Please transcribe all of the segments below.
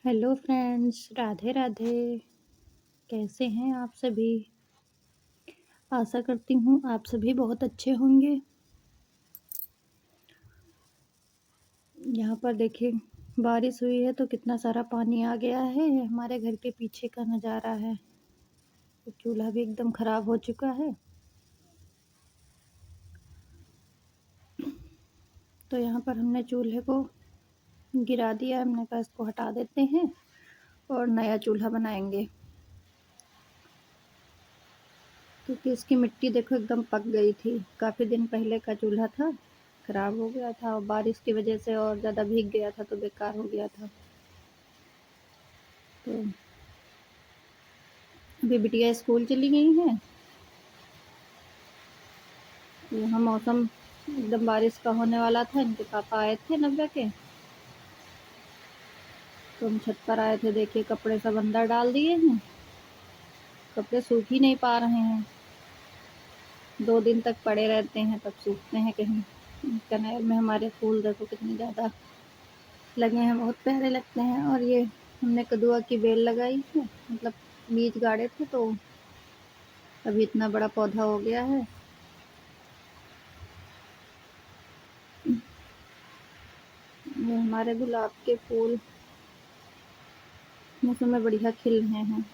Hello friends, Radhe Radhe. कैसे हैं आप सभी? आशा करती हूँ आप सभी बहुत अच्छे होंगे। यहाँ पर देखिए, बारिश हुई है तो कितना सारा पानी आ गया है। हमारे घर के पीछे का नज़ारा है। तो चूल्हा भी एकदम ख़राब हो चुका है। तो यहाँ पर हमने चूल्हे को गिरा दिया। हमने कहा इसको हटा देते हैं और नया चूल्हा बनाएंगे, क्योंकि इसकी मिट्टी देखो एकदम पक गई थी। काफ़ी दिन पहले का चूल्हा था, ख़राब हो गया था और बारिश की वजह से और ज़्यादा भीग गया था तो बेकार हो गया था। तो अभी बिटिया स्कूल चली गई हैं। यहाँ मौसम एकदम बारिश का होने वाला था। इनके पापा आए थे नव्या के, तो हम छत पर आए थे। देखिए कपड़े सब अंदर डाल दिए हैं। कपड़े सूख ही नहीं पा रहे हैं। 2 दिन तक पड़े रहते हैं तब सूखते हैं कहीं। कनेर में हमारे फूल देखो कितने ज़्यादा लगे हैं, बहुत प्यारे लगते हैं। और ये हमने कदुआ की बेल लगाई है, मतलब बीज गाड़े थे तो अभी इतना बड़ा पौधा हो गया है। ये हमारे गुलाब के फूल मौसम में बढ़िया खिल रहे हैं।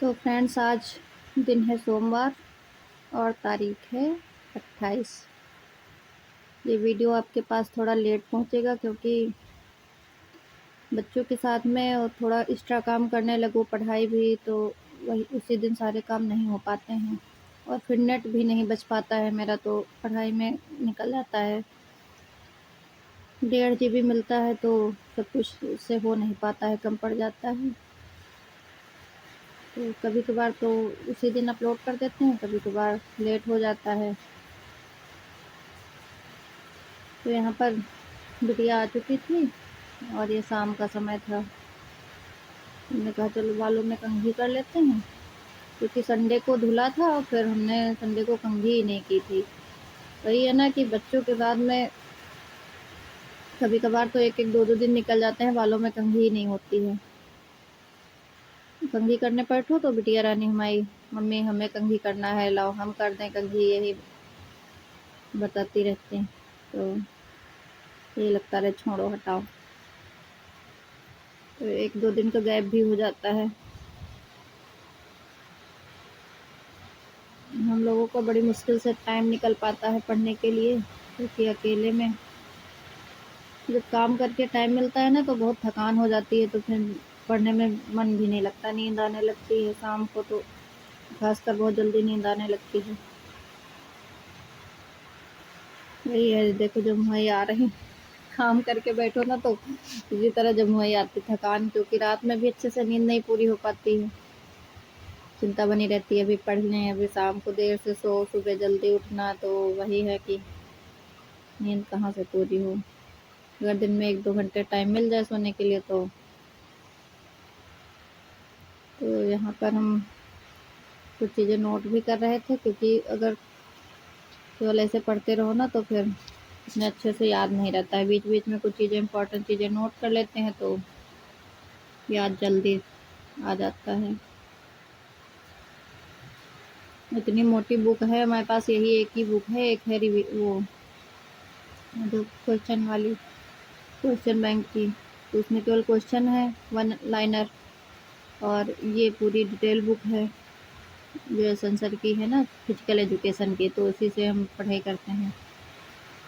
तो फ्रेंड्स, आज दिन है सोमवार और तारीख है 28। ये वीडियो आपके पास थोड़ा लेट पहुंचेगा क्योंकि बच्चों के साथ में और थोड़ा एक्स्ट्रा काम करने लगूँ, पढ़ाई भी, तो वही उसी दिन सारे काम नहीं हो पाते हैं। और फिर नेट भी नहीं बच पाता है मेरा, तो पढ़ाई में निकल जाता है। 1.5 GB मिलता है तो सब कुछ उससे हो नहीं पाता है, कम पड़ जाता है। तो कभी कभार तो उसी दिन अपलोड कर देते हैं, कभी कभार लेट हो जाता है। तो यहाँ पर बिटिया आ चुकी थी और ये शाम का समय था। हमने कहा चलो बालों में कंघी कर लेते हैं, क्योंकि संडे को धुला था और फिर हमने संडे को कंघी ही नहीं की थी। वही है ना कि बच्चों के बाद में कभी कभार तो 1-1 2-2 दिन निकल जाते हैं, बालों में कंघी ही नहीं होती है। कंघी करने बैठो तो बिटिया रानी हमारी, मम्मी हमें कंघी करना है, लाओ हम कर दें कंघी, यही बताती रहती हैं। तो ये लगता रहे छोड़ो हटाओ। तो 1-2 दिन का गैप भी हो जाता है। हम लोगों को बड़ी मुश्किल से टाइम निकल पाता है पढ़ने के लिए, क्योंकि अकेले में जब काम करके टाइम मिलता है ना तो बहुत थकान हो जाती है, तो फिर पढ़ने में मन भी नहीं लगता, नींद आने लगती है शाम को, तो खासकर बहुत जल्दी नींद आने लगती है। वही है, देखो जमुई आ रही, काम करके बैठो ना तो इसी तरह जमुई आती थकान, क्योंकि रात में भी अच्छे से नींद नहीं पूरी हो पाती है। चिंता बनी रहती है, अभी पढ़ लें, अभी शाम को देर से सो, सुबह जल्दी उठना, तो वही है कि नींद कहाँ से पूरी हो। अगर दिन में 1-2 घंटे टाइम मिल जाए सोने के लिए तो यहाँ पर हम कुछ चीज़ें नोट भी कर रहे थे, क्योंकि अगर केवल ऐसे पढ़ते रहो ना तो फिर इतने अच्छे से याद नहीं रहता है। बीच बीच में कुछ चीज़ें, इंपॉर्टेंट चीज़ें नोट कर लेते हैं तो याद जल्दी आ जाता है। इतनी मोटी बुक है हमारे पास, यही एक ही बुक है। एक है वो जो क्वेश्चन वाली, क्वेश्चन बैंक की, तो उसमें केवल क्वेश्चन है, 1 लाइनर। और ये पूरी डिटेल बुक है जो एसन सर की है ना, फिजिकल एजुकेशन की, तो उसी से हम पढ़ाई करते हैं।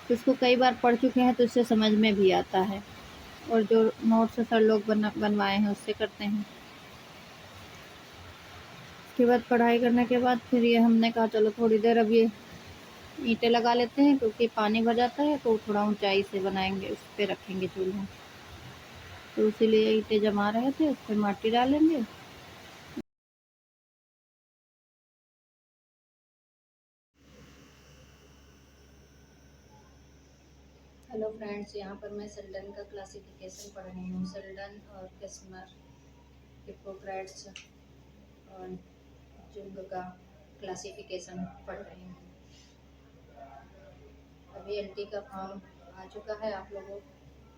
तो इसको कई बार पढ़ चुके हैं तो इससे समझ में भी आता है, और जो नोट्स सर लोग बनवाए हैं उससे करते हैं। उसके बाद पढ़ाई करने के बाद फिर ये हमने कहा चलो थोड़ी देर अब ये ईंटें लगा लेते हैं, क्योंकि पानी भर जाता है तो थोड़ा ऊंचाई से बनाएंगे, उस पर रखेंगे चूल्हा। तो इसीलिए ईंटें जमा रहे थे, उस पर माटी डालेंगे। हेलो फ्रेंड्स, यहाँ पर मैं सेल्डन का क्लासिफिकेशन पढ़ रही हूँ। सेल्डन और किस्मर, हिप्पोक्रेट्स और जुंग का क्लासिफिकेशन पढ़ रही हूँ। अभी एलटी का फॉर्म आ चुका है आप लोगों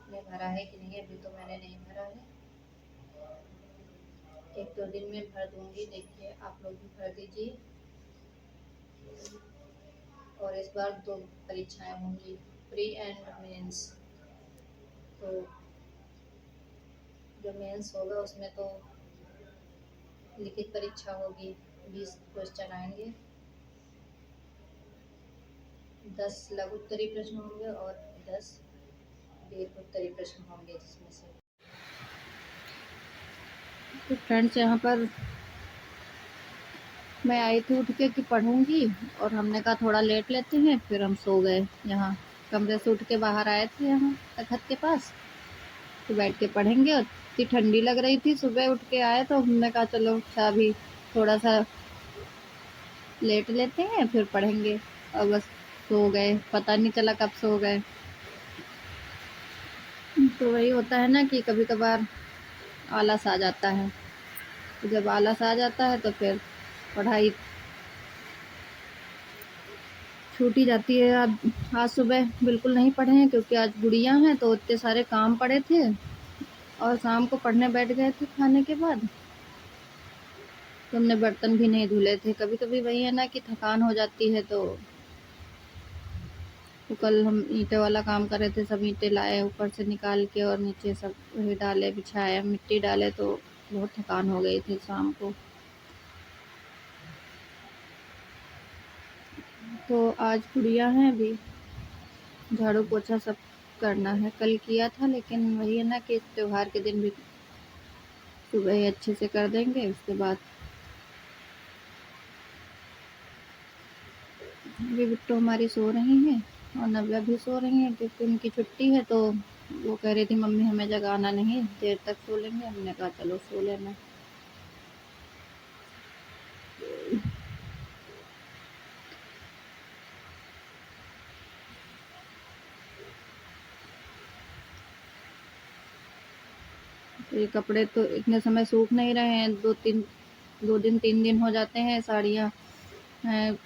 आपने भरा है कि नहीं, अभी तो मैंने नहीं भरा है, 1-2 दिन में भर दूंगी। देखिए आप लोग भी भर दीजिए। और इस बार 2 परीक्षाएं होंगी, प्री एंड मेंस। तो जो मेंस होगा उसमें तो लिखित परीक्षा होगी, 20 क्वेश्चन आएंगे, 10 लघु उत्तरीय प्रश्न होंगे और 10 दीर्घ उत्तरीय प्रश्न होंगे जिसमें से। तो फ्रेंड्स यहाँ पर मैं आई थी उठ के कि पढ़ूंगी, और हमने कहा थोड़ा लेट लेते हैं, फिर हम सो गए। यहाँ कमरे से उठ के बाहर आए थे यहाँ तखत के पास, तो बैठ के पढ़ेंगे। और इतनी ठंडी लग रही थी, सुबह उठ के आए तो हमने कहा चलो अच्छा अभी थोड़ा सा लेट लेते हैं फिर पढ़ेंगे। और बस सो गए, पता नहीं चला कब सो गए। तो वही होता है ना कि कभी कभार आलस आ जाता है, तो जब आलस आ जाता है तो फिर पढ़ाई छूट ही जाती है। आज सुबह बिल्कुल नहीं पढ़े हैं क्योंकि आज गुड़िया हैं, तो इतने सारे काम पड़े थे, और शाम को पढ़ने बैठ गए थे खाने के बाद, तो हमने बर्तन भी नहीं धुले थे। कभी कभी वही है ना कि थकान हो जाती है। तो कल हम ईंटे वाला काम कर रहे थे, सब ईंटे लाए ऊपर से निकाल के और नीचे सब वही डाले, बिछाए, मिट्टी डाले, तो बहुत थकान हो गई थी शाम को। तो आज गुड़िया हैं, अभी झाड़ू पोछा सब करना है। कल किया था, लेकिन वही है ना कि त्योहार के दिन भी सुबह ही अच्छे से कर देंगे। उसके बाद अभी बिट्टू हमारी सो रही हैं और नव्या भी सो रही हैं क्योंकि उनकी छुट्टी है। तो वो कह रही थी मम्मी हमें जगाना नहीं, देर तक सो लेंगे। हमने कहा चलो सो लेना। तो ये कपड़े तो इतने समय सूख नहीं रहे हैं, 2 दिन 3 दिन हो जाते हैं। साड़ियाँ हैं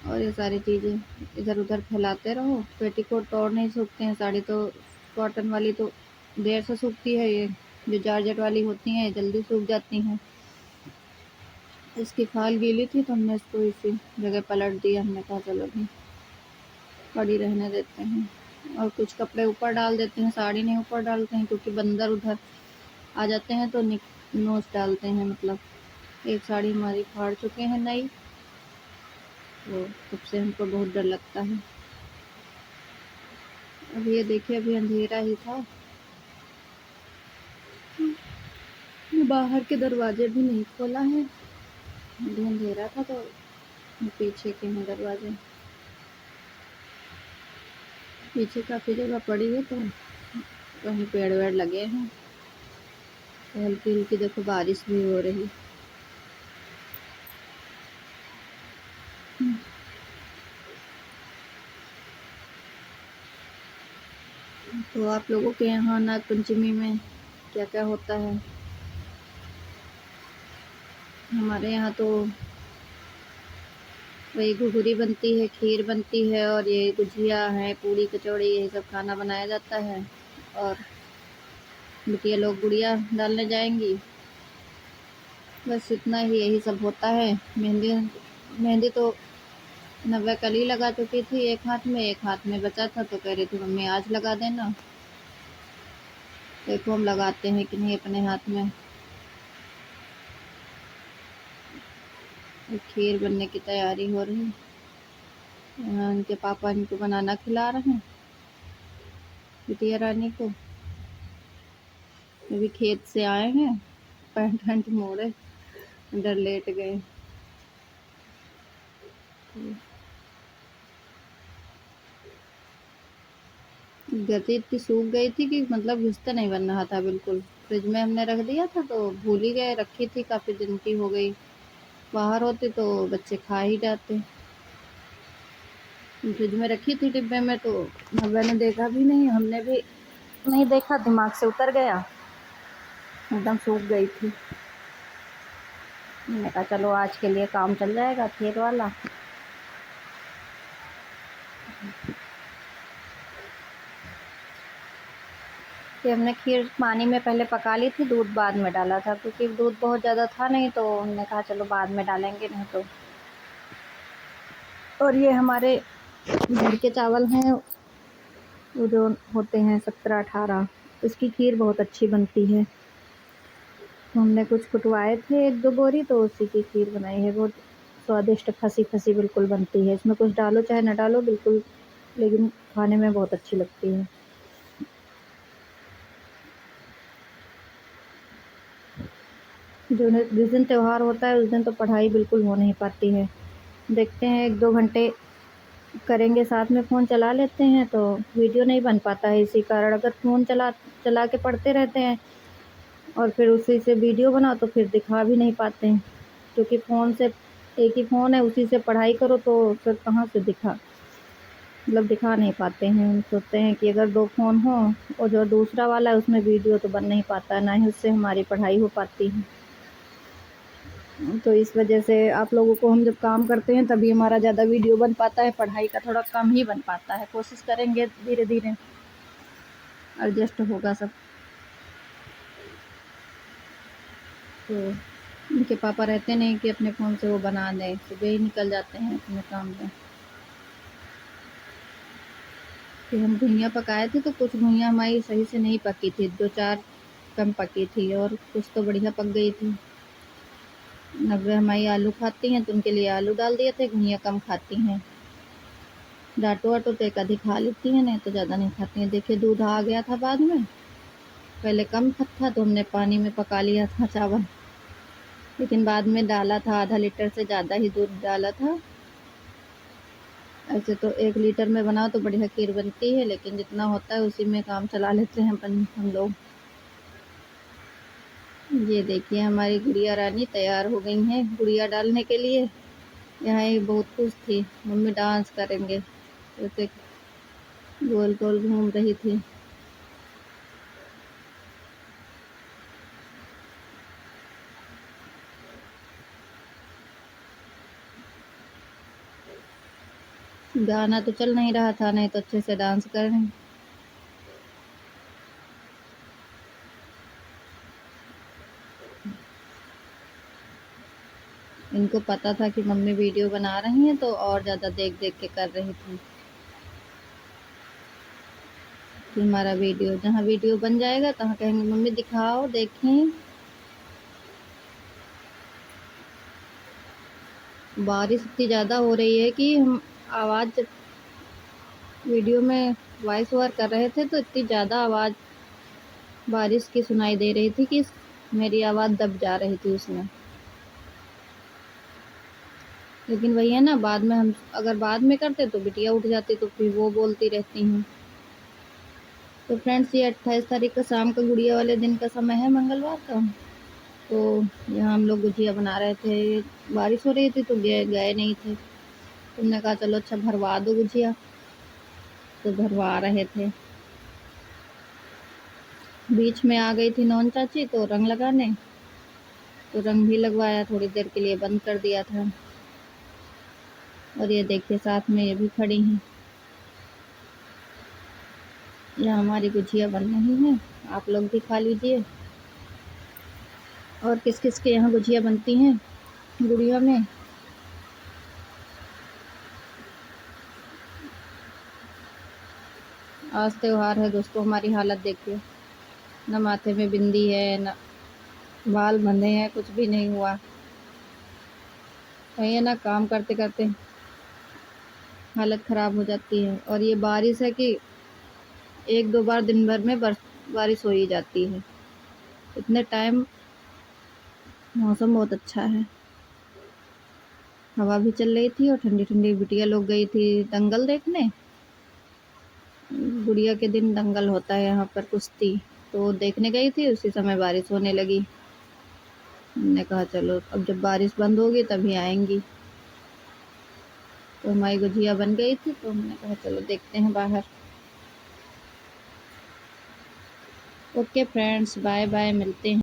और ये सारी चीज़ें इधर उधर फैलाते रहो। पेटीकोट तो और नहीं सूखते हैं, साड़ी तो कॉटन वाली तो देर से सूखती है, ये जो जॉर्जेट वाली होती हैं जल्दी सूख जाती हैं। इसकी फाल गीली थी तो हमने इसको इसी जगह पलट दिया। हमने कहा चलो भी पड़ी रहने देते हैं। और कुछ कपड़े ऊपर डाल देते हैं, साड़ी नहीं ऊपर डालते हैं क्योंकि बंदर उधर आ जाते हैं तो नोच डालते हैं। मतलब एक साड़ी हमारी फाड़ चुके हैं नई, तो तब से हमको बहुत डर लगता है। अब ये देखिए अभी अंधेरा ही था, बाहर के दरवाजे भी नहीं खोला है, अभी अंधेरा था। तो पीछे के हैं दरवाजे, पीछे काफ़ी जगह पड़ी है, तो कहीं पेड़ वेड़ लगे हैं। तो हल्की हल्की देखो बारिश भी हो रही। तो आप लोगों के यहाँ नाग पंचमी में क्या क्या होता है? हमारे यहाँ तो वही घुघरी बनती है, खीर बनती है, और ये गुजिया है, पूड़ी कचौड़ी, यही सब खाना बनाया जाता है। और बिटिया लोग गुड़िया डालने जाएंगी, बस इतना ही, यही सब होता है। मेहंदी मेहंदी तो नव्या कल ही लगा चुकी थी, एक हाथ में बचा था, तो कह रही थी मम्मी आज लगा देना। देखो हम लगाते हैं कि नहीं अपने हाथ में। खीर बनने की तैयारी हो रही है। उनके पापा इनको बनाना खिला रहे हैं, बिटिया रानी को। अभी खेत से आए हैं, पैंट वैंट मोड़े, इधर लेट गए। गति इतनी सूख गई थी कि मतलब घिसता नहीं बन रहा था बिल्कुल। फ्रिज में हमने रख दिया था तो भूल ही गए, रखी थी काफ़ी दिन की हो गई। बाहर होती तो बच्चे खा ही जाते। फ्रिज में रखी थी डिब्बे में, तो नव्या ने देखा भी नहीं, हमने भी नहीं देखा, दिमाग से उतर गया, एकदम सूख गई थी। मैंने कहा चलो आज के लिए काम चल जाएगा खेत वाला। कि हमने खीर पानी में पहले पका ली थी, दूध बाद में डाला था, क्योंकि दूध बहुत ज़्यादा था नहीं, तो हमने कहा चलो बाद में डालेंगे नहीं तो। और ये हमारे घर के चावल हैं, वो जो होते हैं 17-18, इसकी खीर बहुत अच्छी बनती है। तो हमने कुछ कुटवाए थे 1-2 बोरी, तो उसी की खीर बनाई है। बहुत स्वादिष्ट फसी-फसी बिल्कुल बनती है। इसमें कुछ डालो चाहे ना डालो बिल्कुल, लेकिन खाने में बहुत अच्छी लगती है। जिस दिन त्योहार होता है उस दिन तो पढ़ाई बिल्कुल हो नहीं पाती है। देखते हैं 1-2 घंटे करेंगे, साथ में फ़ोन चला लेते हैं तो वीडियो नहीं बन पाता है इसी कारण। अगर फ़ोन चला के पढ़ते रहते हैं और फिर उसी से वीडियो बनाओ तो फिर दिखा भी नहीं पाते हैं, क्योंकि फ़ोन से एक ही फ़ोन है, उसी से पढ़ाई करो तो फिर कहाँ से दिखा नहीं पाते हैं। हम सोचते हैं कि अगर 2 फ़ोन हों और जो दूसरा वाला है उसमें वीडियो तो बन नहीं पाता है, ना ही उससे हमारी पढ़ाई हो पाती है। तो इस वजह से आप लोगों को हम जब काम करते हैं तभी हमारा ज़्यादा वीडियो बन पाता है, पढ़ाई का थोड़ा कम ही बन पाता है। कोशिश करेंगे, धीरे-धीरे एडजस्ट होगा सब। तो उनके पापा रहते नहीं कि अपने फ़ोन से वो बना दें, सुबह ही निकल जाते हैं अपने काम पे। फिर हम घुइयाँ पकाए थे तो कुछ घुइयाँ हमारी सही से नहीं पकी थी, 2-4 कम पकी थी और कुछ तो बढ़िया पक गई थी। नब्बे हमारी आलू खाती हैं तो उनके लिए आलू डाल दिए थे, घुइयाँ कम खाती हैं। डाँटो-वाटो तो एक आधी खा लेती हैं, नहीं तो ज़्यादा नहीं खाती हैं। देखिए दूध आ गया था बाद में, पहले कम था तो हमने पानी में पका लिया था चावल, लेकिन बाद में डाला था, आधा लीटर से ज़्यादा ही दूध डाला था। ऐसे तो 1 लीटर में बनाओ तो बढ़िया खीर बनती है, लेकिन जितना होता है उसी में काम चला लेते हैं हम लोग। ये देखिए हमारी गुड़िया रानी तैयार हो गई हैं गुड़िया डालने के लिए। यहाँ ये बहुत खुश थी, मम्मी डांस करेंगे, जैसे गोल गोल घूम रही थी। गाना तो चल नहीं रहा था, नहीं तो अच्छे से डांस कर रही। इनको पता था कि मम्मी वीडियो बना रही हैं तो और ज़्यादा देख देख के कर रही थी कि हमारा वीडियो, जहाँ वीडियो बन जाएगा तहाँ कहेंगे मम्मी दिखाओ देखें। बारिश इतनी ज़्यादा हो रही है कि हम आवाज़ जब वीडियो में वॉइस ओवर कर रहे थे तो इतनी ज़्यादा आवाज़ बारिश की सुनाई दे रही थी कि मेरी आवाज़ दब जा रही थी उसमें। लेकिन वही है ना, बाद में हम अगर बाद में करते तो बिटिया उठ जाती तो फिर वो बोलती रहती हैं। तो फ्रेंड्स ये 28 तारीख का शाम का गुड़िया वाले दिन का समय है, मंगलवार का। तो यहाँ हम लोग गुजिया बना रहे थे, बारिश हो रही थी तो गए नहीं थे। तुमने कहा चलो अच्छा भरवा दो गुजिया, तो भरवा रहे थे। बीच में आ गई थी नौन चाची तो रंग लगाने, तो रंग भी लगवाया, थोड़ी देर के लिए बंद कर दिया था। और ये देखिए साथ में ये भी खड़ी हैं। यहाँ हमारी गुजिया बन रही हैं, आप लोग भी खा लीजिए। और किस किस के यहाँ गुजिया बनती हैं गुड़िया में। आज त्योहार है दोस्तों, हमारी हालत देखिए, न माथे में बिंदी है, न बाल बंधे हैं, कुछ भी नहीं हुआ। वही है ना, काम करते करते हालत ख़राब हो जाती है। और ये बारिश है कि 1-2 बार दिन भर में बारिश हो ही जाती है। इतने टाइम मौसम बहुत अच्छा है, हवा भी चल रही थी और ठंडी ठंडी। बिटिया लोग गई थी दंगल देखने, गुड़िया के दिन दंगल होता है यहाँ पर, कुश्ती, तो देखने गई थी, उसी समय बारिश होने लगी। हमने कहा चलो अब जब बारिश बंद होगी तभी आएंगी। तो हमारी गुजिया बन गई थी तो हमने कहा चलो देखते हैं बाहर। ओके फ्रेंड्स, बाय बाय, मिलते हैं।